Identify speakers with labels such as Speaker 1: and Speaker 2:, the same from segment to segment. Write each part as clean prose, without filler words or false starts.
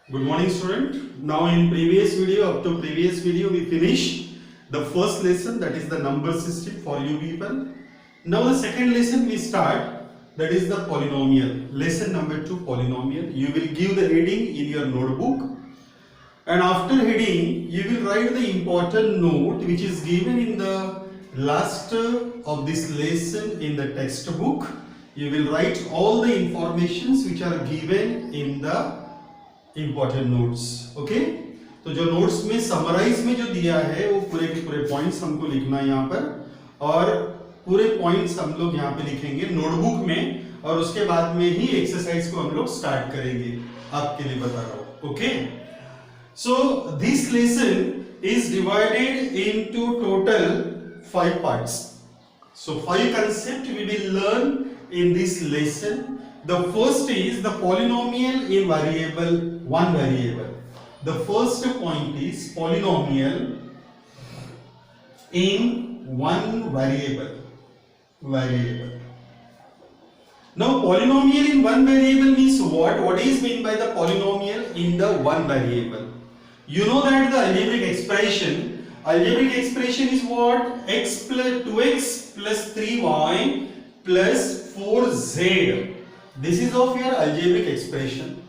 Speaker 1: Good morning, student. Now in previous video we finish the first lesson, that is the number system for you people. Now the second lesson we start, that is the polynomial. Lesson number 2, polynomial. You will give the heading in your notebook, and after heading you will write the important note which is given in the last of this lesson in the textbook. You will write all the informations which are given in the important notes. Okay, तो जो notes में summarise में जो दिया है वो पूरे के पूरे पॉइंट्स हमको लिखना है यहाँ पर, और पूरे पॉइंट्स हम लोग यहाँ पे लिखेंगे नोटबुक में, और उसके बाद में ही एक्सरसाइज को हम लोग स्टार्ट करेंगे. आपके लिए बता रहा हूँ. Okay, so this lesson is divided into total 5 parts. So 5 concepts we will learn in this lesson. The first is the polynomial in variable, one variable. The first point is polynomial in one variable. Now polynomial in one variable means what? What is meant by the polynomial in the one variable? You know that the algebraic expression is what? X plus 2x plus 3y plus 4z. This is of your algebraic expression.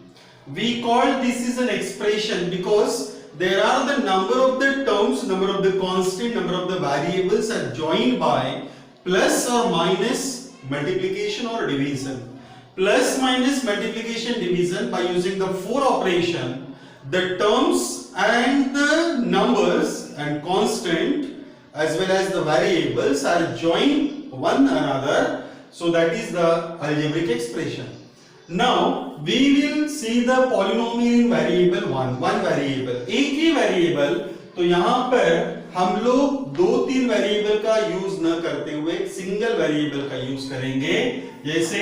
Speaker 1: We call this is an expression because there are the number of the terms, number of the constant, number of the variables are joined by plus or minus multiplication or division. Plus minus multiplication division by using the 4 operation, the terms and the numbers and constant as well as the variables are joined one another. So that is the algebraic expression. Now we will see the polynomial in variable one variable. एक ही variable, तो यहाँ पर हम लोग 2-3 variable का use न करते हुए एक सिंगल वेरिएबल का यूज करेंगे. जैसे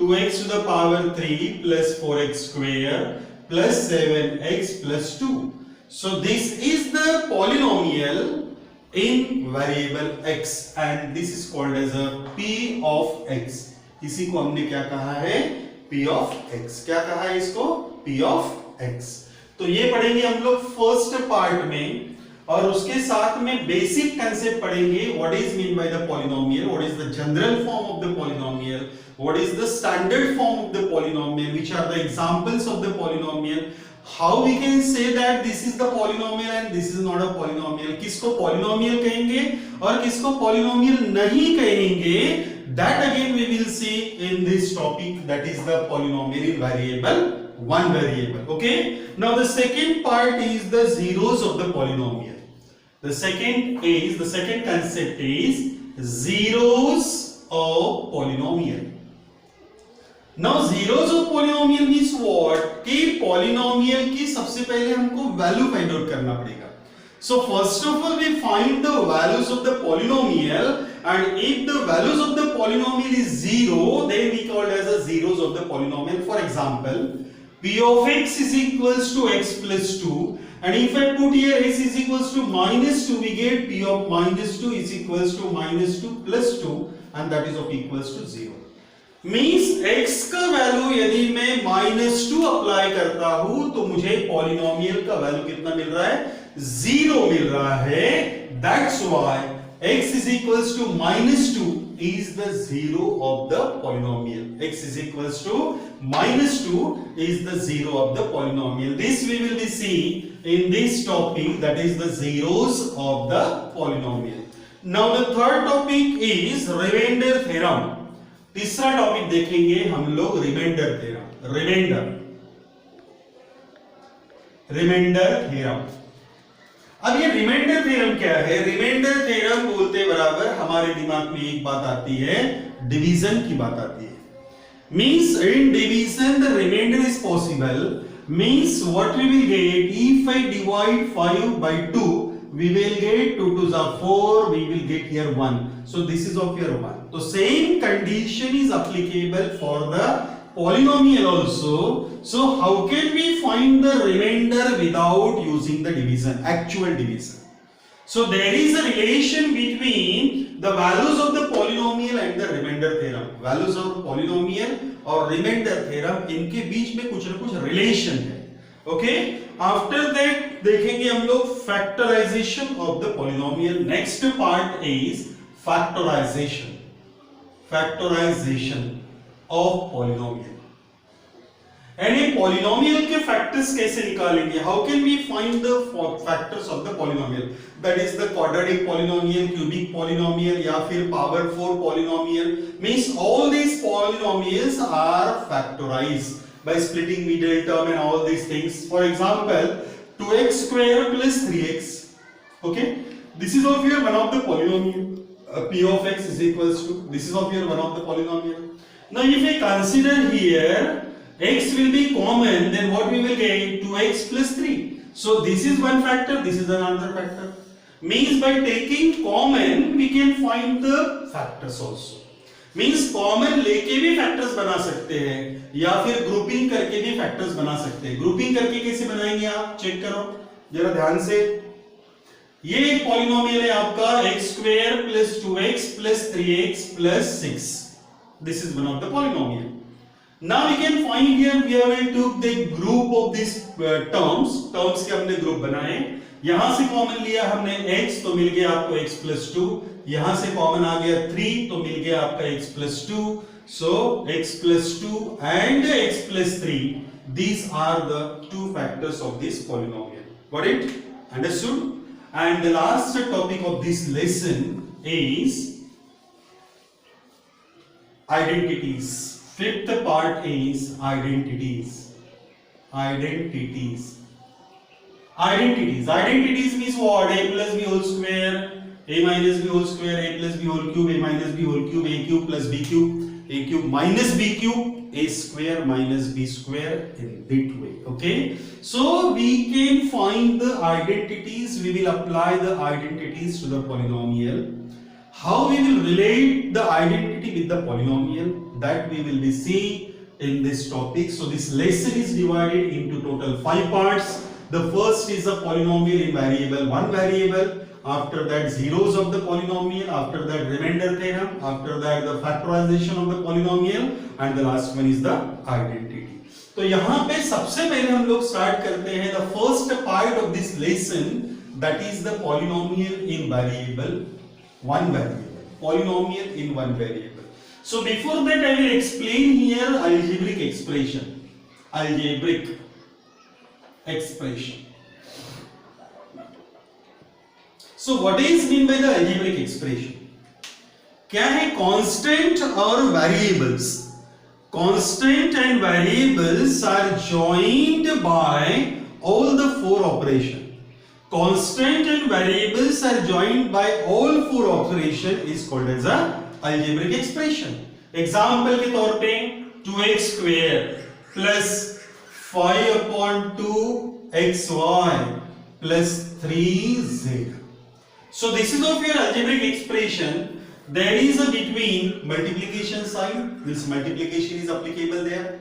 Speaker 1: 2x to the power 3 plus 4x square plus 7x plus 2. So this is the polynomial in variable x and this is called as a p of x. इसी को हमने क्या कहा है? p of x. क्या कहा है इसको? p of x. तो ये पढ़ेंगे हम लोग फर्स्ट पार्ट में, और उसके साथ में बेसिक कंसेप्ट पढ़ेंगे. What is mean by the polynomial, what is the general form of the polynomial, what is the standard form of the polynomial, which are the examples of the polynomial, how we can say that this is the polynomial and this is not a polynomial. किसको polynomial कहेंगे और किसको polynomial नहीं कहेंगे, that again we will see in this topic, that is the polynomial in variable, one variable. Okay, now the second part is the zeros of the polynomial. The second concept is zeros of polynomial. Now zeros of polynomial means what? कि polynomial की सबसे पहले हमको value find out करना पड़ेगा. So first of all we find the values of the polynomial, and if the values of the polynomial is 0, then we call as a zeros of the polynomial. For example, p of x is equals to x plus 2, and if I put here x is equals to minus 2, we get p of minus 2 is equals to minus 2 plus 2, and that is of equals to 0. Means x का value यदि मैं -2 apply करता हूं तो मुझे polynomial का value कितना मिल रहा है? 0 मिल रहा है. That's why x is equals to -2 is the zero of the polynomial. X is equals to -2 is the zero of the polynomial. This we will be seeing in this topic, that is the zeros of the polynomial. Now the third topic is remainder theorem. तीसरा topic देखेंगे हम लोग remainder theorem. Remainder theorem. अब ये remainder theorem क्या है? Remainder theorem बोलते बराबर हमारे दिमाग में एक बात आती है, डिवीजन की बात आती है. Means in division the remainder is possible. Means what we will get if I divide 5 by 2, we will get 2 2s are 4, we will get here 1. So this is of your 1. So same condition is applicable for the polynomial also. So how can we find the remainder without using the division, actual division? So there is a relation between the values of the polynomial and the remainder theorem. Values of polynomial और remainder theorem, इनके बीच में कुछ न कुछ relation है. Okay, after that देखेंगे हम लोग factorization of the polynomial. Next part is factorization. Factorization of polynomial. यानी पॉलिनोमियल के फैक्टर्स कैसे निकालेंगे? How can we find the factors of the polynomial? That is the quadratic polynomial, cubic polynomial या फिर power 4 polynomial. Means all these polynomials are factorized by splitting middle term and all these things. For example, 2x square plus 3x. Okay, this is of your one of the polynomial. P of x is equals to, this is of your one of the polynomial. Now if I consider here x will be common, then what we will get? 2x plus 3. So this is one factor, this is another factor. Means by taking common we can find the factors also. Means common लेके भी factors बना सकते हैं या फिर grouping करके भी factors बना सकते हैं. grouping करके कैसे बनाएंगे आप चेक करो जरा ध्यान से. ये एक पॉलिनोमियल है आपका x square plus 2x plus 3x plus 6. This is one of the polynomial. Now we can find here we have took the group of these terms के हमने ग्रुप बनाए. यहां से कॉमन लिया हमने x तो मिल गया आपको x plus 2. यहां से कॉमन आ गया 3 तो मिल गया आपका x plus 2. So x plus 2 and x plus 3, these are the two factors of this polynomial. Got it? Understood? And the last topic of this lesson is identities. Fifth part is identities. Identities. Identities. Identities means what? A plus b whole square, a minus b whole square, a plus b whole cube, a minus b whole cube, a cube plus b cube, a cube minus b cube, a square minus b square, in that way. Okay, so we can find the identities. We will apply the identities to the polynomial. How we will relate the identity with the polynomial, that we will be see in this topic. So this lesson is divided into total 5 parts. The first is a polynomial in variable, one variable. After that zeros of the polynomial. After that remainder theorem. After that the factorization of the polynomial. And the last one is the identity. तो यहाँ पे सबसे पहले हम लोग start करते हैं the first part of this lesson, that is the polynomial in variable, one variable. Polynomial in one variable. So before that I will explain here algebraic expression. Algebraic expression. So what is mean by the algebraic expression? क्या है? Constant और variables. Constant and variables are joined by all the 4 operations. Constant and variables are joined by all 4 operations is called as a algebraic expression. Example के तौर पे 2x square plus 5 upon 2xy plus 3z. So this is of your algebraic expression. There is a between multiplication sign. This multiplication is applicable there.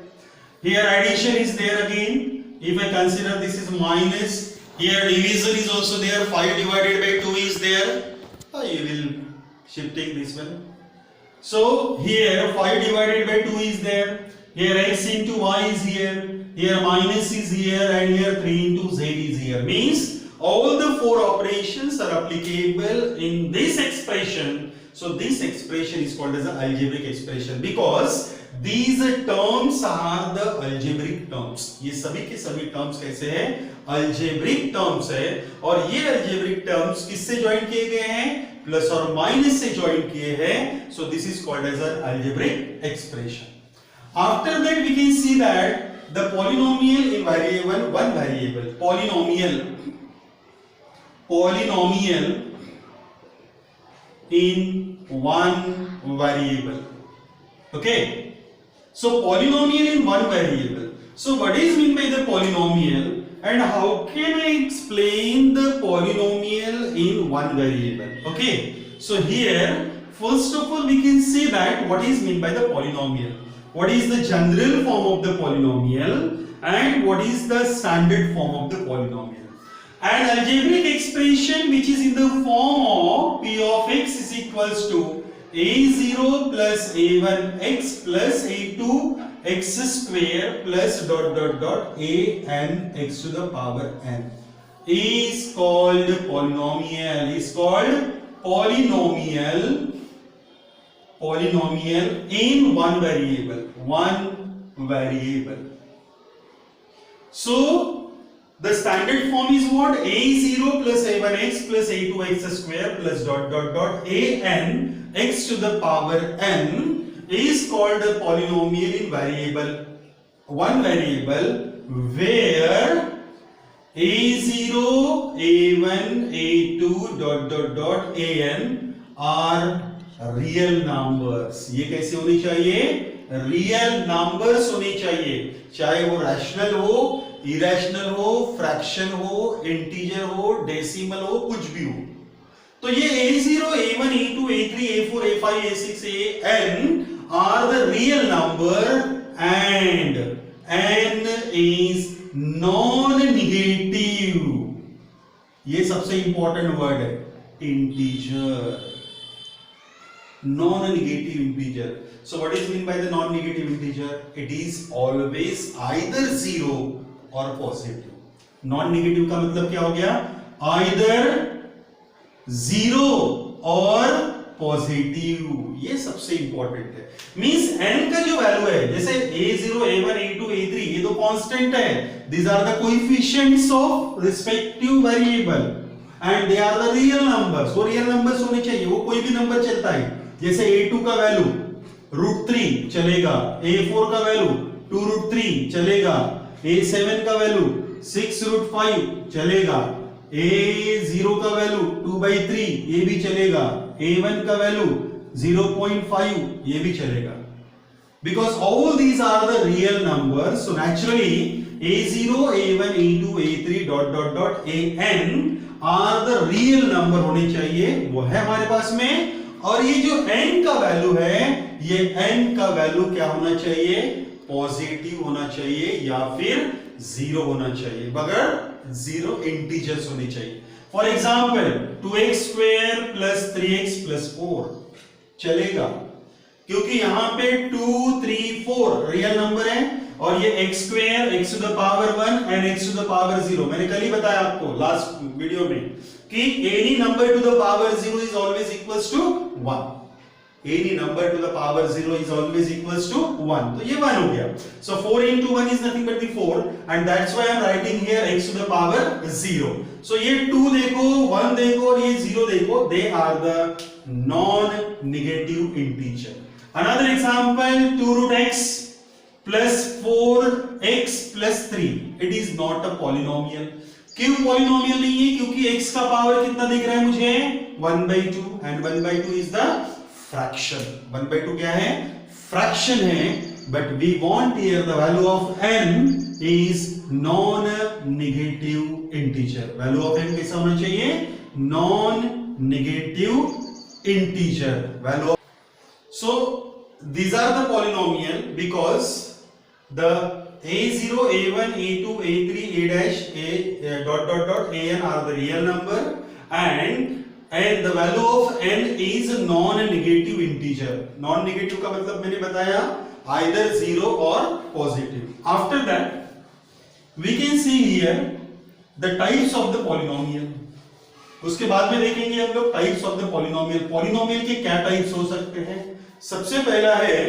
Speaker 1: Here addition is there again. If I consider this is minus, here division is also there. 5 divided by 2 is there. You will shifting this one. So here 5 divided by 2 is there. Here x into y is here. Here minus is here, and here 3 into z is here. Means all the 4 operations are applicable in this expression. So this expression is called as an algebraic expression because these terms are the algebraic terms. ये सभी के सभी terms कैसे हैं? Algebraic terms है. और ये algebraic terms किससे join किए गए हैं? Plus और minus से join किए हैं. So this is called as an algebraic expression. After that we can see that the polynomial in variable, one variable, polynomial in one variable. Okay, so polynomial in one variable. So what is mean by the polynomial and how can I explain the polynomial in one variable? Okay, so here first of all we can see that what is mean by the polynomial, what is the general form of the polynomial and what is the standard form of the polynomial. An algebraic expression which is in the form of p of x is equals to a0 plus a1 x plus a2 x square plus dot dot dot a n x to the power n is called polynomial, is called polynomial in one variable. So the standard form is what? a0 plus a1x plus a2x square plus dot dot dot a n x to the power n is called a polynomial in one variable where a0, a1, a2 dot dot dot an are real numbers. ये कैसे होनी चाहिए? Real numbers होनी चाहिए, चाहे वो rational हो, irrational हो, फ्रैक्शन हो, इंटीजर हो, डेसिमल हो, कुछ भी हो. तो ये a0, a1, a2, a3, a4, a5, a6, an are the real number and n is non-negative. ये सबसे इंपॉर्टेंट वर्ड है, integer, non-negative integer. So what is mean by the non-negative integer? It is always either zero or positive. Non-negative का मतलब क्या हो गया? Either zero or positive. ये सबसे इंपॉर्टेंट है. मींस n का जो वैल्यू है, जैसे a0, a1, a2, a3 ये तो कांस्टेंट है. These are the coefficients of respective variable and they are the real numbers. वो रियल नंबर्स होने चाहिए, वो कोई भी नंबर चलता है. जैसे a2 का वैल्यू √3 चलेगा, a4 का वैल्यू 2√3 चलेगा, a7 का वैल्यू 6√5 चलेगा, a0 का वैल्यू 2/3 ये भी चलेगा, a1 का वैल्यू 0.5 ये भी चलेगा. Because all these are the real numbers, so naturally a0, a1, a2, a3 dot dot dot an are the real number होने चाहिए. वो है हमारे पास में. और ये जो n का वैल्यू है, ये n का वैल्यू क्या होना चाहिए? पॉजिटिव होना चाहिए या फिर जीरो होना चाहिए, बगैर जीरो इंटीजर्स होने चाहिए. For example 2x square plus 3x plus 4 चलेगा, क्योंकि यहां पे 2, 3, 4 रियल नंबर है और ये x square x to the power 1 and x to the power 0. मैंने कल ही बताया आपको लास्ट वीडियो में कि any number to the power 0 is always equals to 1. Any number to the power 0 is always equals to 1. तो ये 1 हो गया. So 4 into 1 is nothing but the 4 and that's why I am writing here x to the power 0. So ये 2 देखो, 1 देखो और ये 0 देखो, they are the non-negative integer. Another example 2√x plus 4x plus 3. It is not a polynomial. क्यों polynomial नहीं है? क्योंकि x का पावर कितना दिख रहा है मुझे? 1/2 and 1/2 is the fraction. 1/2 क्या है? फ्रैक्शन है. But we want here the value of n is non-negative integer. Value of n कैसा होना चाहिए? Non-negative integer. Value of... So these are the polynomial because the a0, a1, a2, a3, a dash, a dot dot dot an are the real number and the value of n is a non-negative integer. Non-negative का मतलब मैंने बताया either zero or positive. After that we can see here the types of the polynomial. उसके बाद में देखेंगे हम लोग types of the polynomial. Polynomial के क्या types हो सकते हैं? सबसे पहला है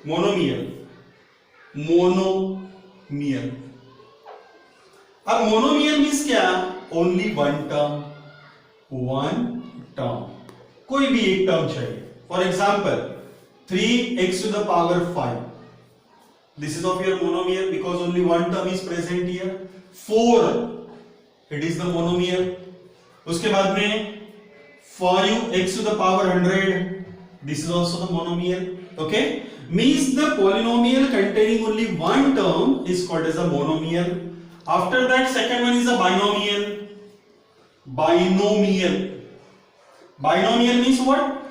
Speaker 1: monomial. मोनोमियल. अब मोनोमियल मींस क्या? ओनली वन टर्म, कोई भी एक टर्म चाहिए. For example 3x to the power 5. This is of your monomial because only one term is present here. 4, it is the monomial. उसके बाद में 5x to the power 100. This is also the monomial. Okay? Means the polynomial containing only one term is called as a monomial. After that second one is a binomial. Binomial means what?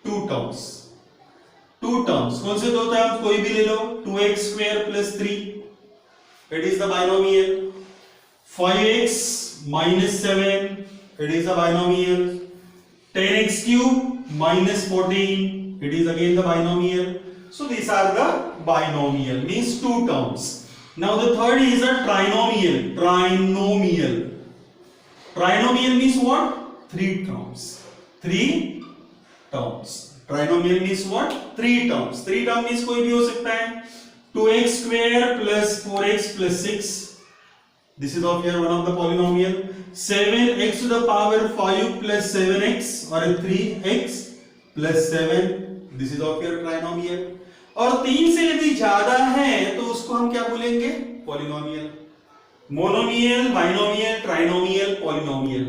Speaker 1: Two terms. कौन से दो terms? कोई भी ले लो. 2x square plus 3. It is the binomial. 5x minus 7. It is the binomial. 10x cube minus 14. It is again the binomial. So these are the binomial, means two terms. Now the third is a trinomial. Trinomial means what? Three terms. Trinomial means what? Three terms. Three term means कोई भी हो सकता है. 2x square plus 4x plus 6. This is of here one of the polynomial. 7x to the power 5 plus 7x or 3x plus 7. This is of here trinomial. और 3 से यदि ज्यादा है तो उसको हम क्या बोलेंगे? Polynomial. Monomial, binomial, trinomial, polynomial.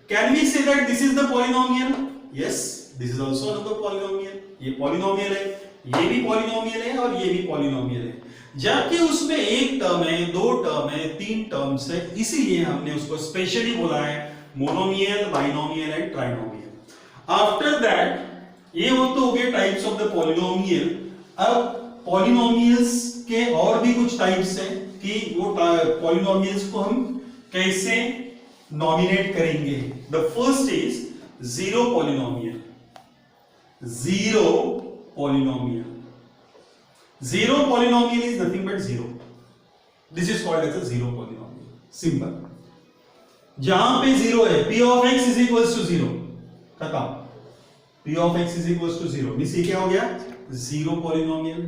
Speaker 1: Can we say that this is the polynomial? Yes, this is also another polynomial. ये पॉलिनोमियल है, ये भी पॉलिनोमियल है और ये भी पॉलिनोमियल है. जबकि उसमें एक टर्म है, दो टर्म है, तीन टर्म्स है, इसीलिए हमने उसको स्पेशली बोला है monomial, binomial and trinomial. After that ये वो तो हो गए टाइप्स ऑफ द पॉलिनोमियल. अब पॉलिनोमियल्स के और भी कुछ टाइप्स हैं कि वो पॉलिनोमियल्स को हम कैसे नॉमिनेट करेंगे. The first is zero polynomial. Zero polynomial is nothing but zero. This is called as a zero polynomial. Simple. जहां पे जीरो है, p of x is equals to zero. खत्म. p of x is equals to zero. Means ये क्या हो गया? Zero polynomial.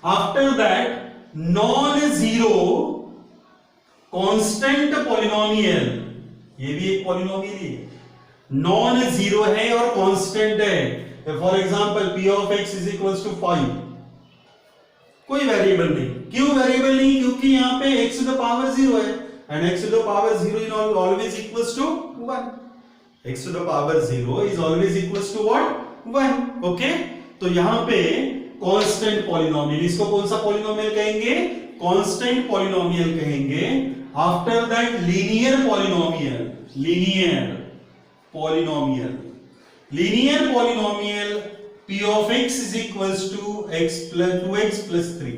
Speaker 1: After that, non-zero constant polynomial. ये भी एक polynomial ही है. Non-zero है और constant है. For example, p of x is equals to 5. कोई वेरिएबल नहीं. क्यों वेरिएबल नहीं? क्योंकि यहाँ पे x to the power 0 है and x to the power 0 is always equals to 1. x to the power 0 is always equals to what? 1. Okay? तो यहाँ पे constant polynomial, इसको कौन सा polynomial कहेंगे? Constant polynomial कहेंगे. After that, linear polynomial. Linear polynomial p of x is equals to x plus 2x plus 3.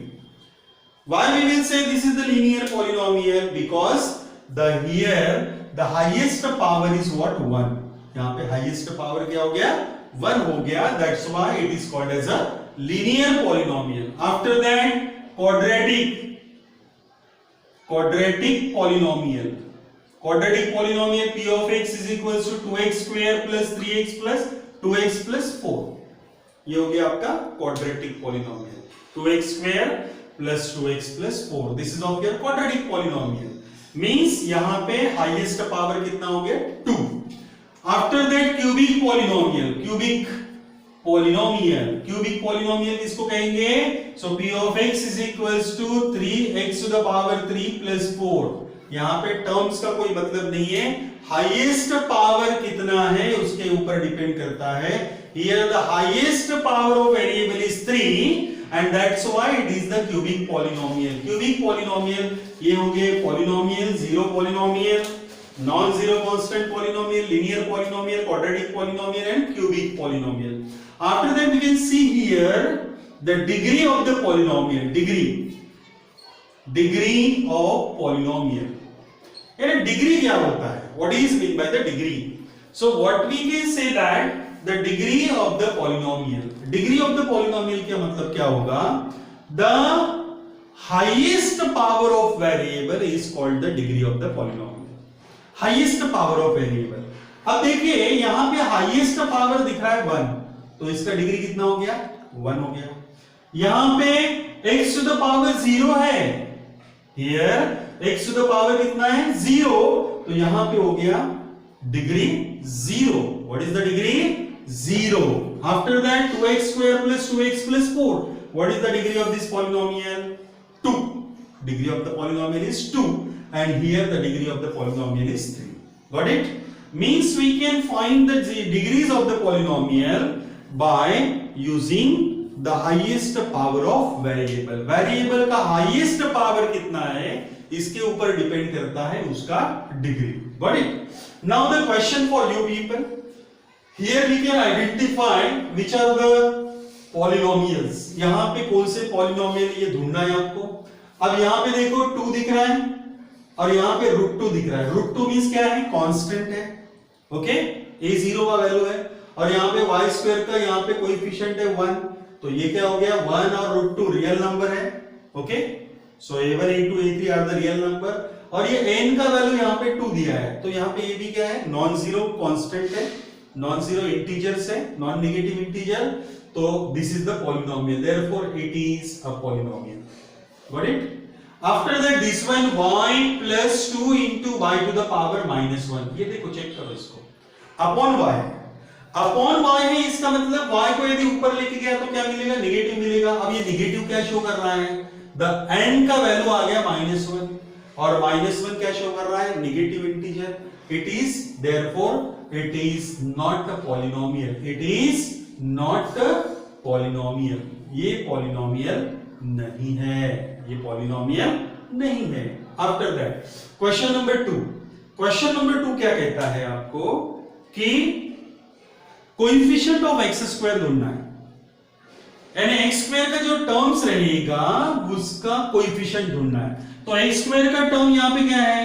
Speaker 1: Why we will say this is the linear polynomial? Because here the highest power is what? 1. यहाँ पे highest power क्या हो गया? 1 हो गया. That's why it is called as a linear polynomial. After that, quadratic polynomial. Quadratic polynomial p of x is equals to 2x square plus 3x plus 2x plus 4. ये हो गया आपका quadratic polynomial. 2x square plus 2x plus 4. This is of your quadratic polynomial. Means यहाँ पे highest power कितना हो गया? 2. After that, cubic polynomial. Cubic polynomial किसको कहेंगे? So p of x is equals to 3x to the power 3 plus 4. यहाँ पे terms का कोई मतलब नहीं है. हाईएस्ट पावर कितना है उसके ऊपर डिपेंड करता है. Here the highest power of variable is 3 and that's why it is the cubic polynomial. Cubic polynomial ये हो गए polynomial, zero polynomial, non-zero constant polynomial, linear polynomial, quadratic polynomial and cubic polynomial. After that we can see here the degree of the polynomial. Degree of polynomial. यानी degree क्या होता है? What is meant by the degree? So what we can say that the degree of the polynomial. Degree of the polynomial क्या मतलब क्या होगा? The highest power of variable is called the degree of the polynomial. Highest power of variable. अब देखिए यहाँ पे highest power दिख रहा है 1, तो इसका डिग्री कितना हो गया? 1 हो गया. यहाँ पे x to the power 0 है. Here x to the power कितना है? 0. तो यहां पे हो गया degree 0. What is the degree? 0. After that, 2x square plus 2x plus 4. What is the degree of this polynomial? 2. Degree of the polynomial is 2. And here the degree of the polynomial is 3. Got it? Means we can find the degrees of the polynomial by using the highest power of variable. Variable का highest power कितना है इसके ऊपर depend करता है उसका degree. Got it? Now the question for you people. Here we can identify which are the polynomials. यहाँ पे कौन से polynomial ये ढूंढना है आपको. अब यहाँ पे देखो 2 दिख रहा है और यहाँ पे √2 दिख रहा है. √2 मींस क्या है? कांस्टेंट है. ओके, a0 का वैल्यू है और यहाँ पे y स्क्वायर का यहाँ पे कोएफिशिएंट है 1. तो ये क्या हो गया 1 और √2 रियल नंबर है, okay. So a1 a2 a3 are the real number और ये n का वैल्यू यहाँ पे 2 दिया है, तो यहाँ पे ये भी क्या है नॉन जीरो कांस्टेंट है, नॉन जीरो इंटीजर्स है, नॉन नेगेटिव इंटीजर, तो this is the polynomial, therefore it is a polynomial, got it. After that this one y plus 2 into y to the power -1, ये देखो check करो इसको, upon y है, इसका मतलब y को यदि ऊपर लेके गया तो क्या मिलेगा नेगेटिव मिलेगा। अब ये नेगेटिव क्या शो कर रहा है, द n का वैल्यू आ गया -1 और -1 क्या शो कर रहा है negative integer, it is therefore it is not a polynomial, it is not a polynomial, ये पॉलिनोमियल नहीं है, ये पॉलिनोमियल नहीं है। After that question number 2, question number 2 क्या कहता है आपको कि कोएफिशिएंट ऑफ x² ढूंढना है, यानी x² का जो टर्म्स रहेगा उसका कोएफिशिएंट ढूंढना है। तो x² का टर्म यहां पे क्या है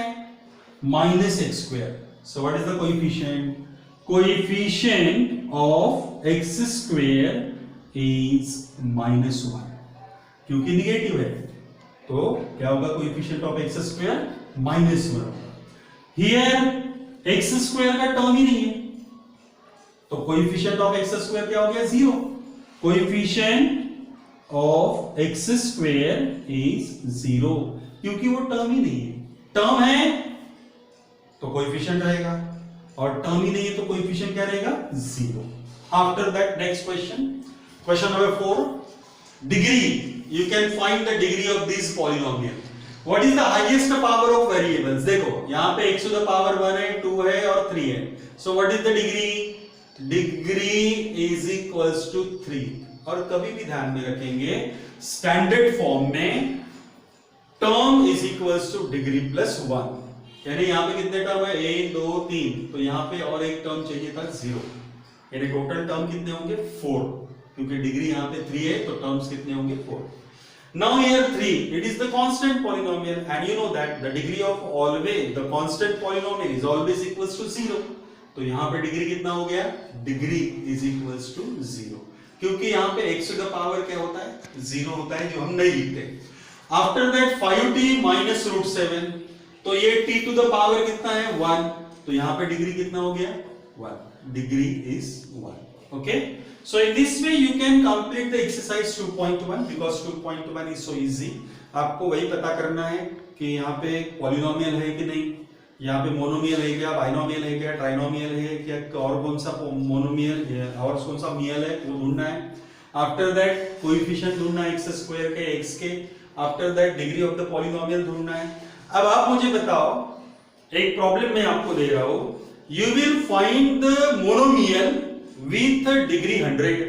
Speaker 1: -x², so what is the coefficient, coefficient of x² is -1, क्योंकि नेगेटिव है तो क्या होगा coefficient of x² -1। Here x² का टर्म ही नहीं है तो कोएफिशिएंट ऑफ x² क्या हो गया 0, कोएफिशिएंट ऑफ x² इज 0, क्योंकि वो टर्म ही नहीं है, टर्म है तो कोएफिशिएंट रहेगा और टर्म ही नहीं है तो कोएफिशिएंट क्या रहेगा 0। After that next question, question number 4, degree, you can find the degree of this polynomial, what is the highest power of variables, देखो यहां पे x to the power 1 है, 2 है और 3 है, so what is the degree is equals to 3। और कभी भी ध्यान में रखेंगे स्टैंडर्ड फॉर्म में term is equals two degree plus 1, यानी यहां पे कितने टर्म है 1 2 3, तो यहां पे और एक टर्म चाहिए था 0, यानी टोटल टर्म कितने होंगे 4, क्योंकि डिग्री यहां पे 3 है तो टर्म्स कितने होंगे 4। Now here 3, it is the constant polynomial and you know that the degree of always the constant polynomial is always equals to 0, तो यहां पे डिग्री कितना हो गया, डिग्री is equals to 0, क्योंकि यहां पे x to the power क्या होता है 0 होता है, जो हम नहीं लिखते। After that 5t minus √7, तो ये t to the power कितना है 1, तो यहां पे डिग्री कितना हो गया 1, degree is 1, okay। So in this way you can complete the exercise 2.1 because 2.1 is so easy। आपको वही पता करना है कि यहाँ पे पॉलिनोमियल है कि नहीं, यहाँ पे मोनोमियल है क्या, बाइनोमियल है क्या, ट्राइनोमियल है क्या, और कौन सा मोनोमियल और कौन सा मियल है वो ढूंढना है। आफ्टर दैट कोएफिशिएंट ढूंढना है x² के x के, after that degree of the polynomial ढूंढना है। अब आप मुझे बताओ, एक प्रॉब्लम मैं आपको दे रहा हूं, you will find the monomial with degree 100,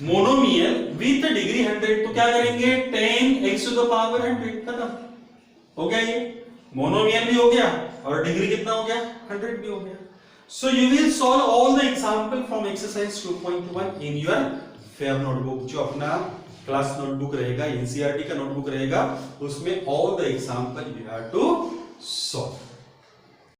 Speaker 1: monomial with degree 100, तो क्या करेंगे 10x to the power 100, खत्म हो गया, ये मोनोमियल भी हो गया और डिग्री कितना हो गया 100 भी हो गया। So you will solve all the example from exercise 2.1 in your fair notebook, जो अपना क्लास नोटबुक रहेगा, NCERT का नोटबुक रहेगा, उसमें all the example you have to solve।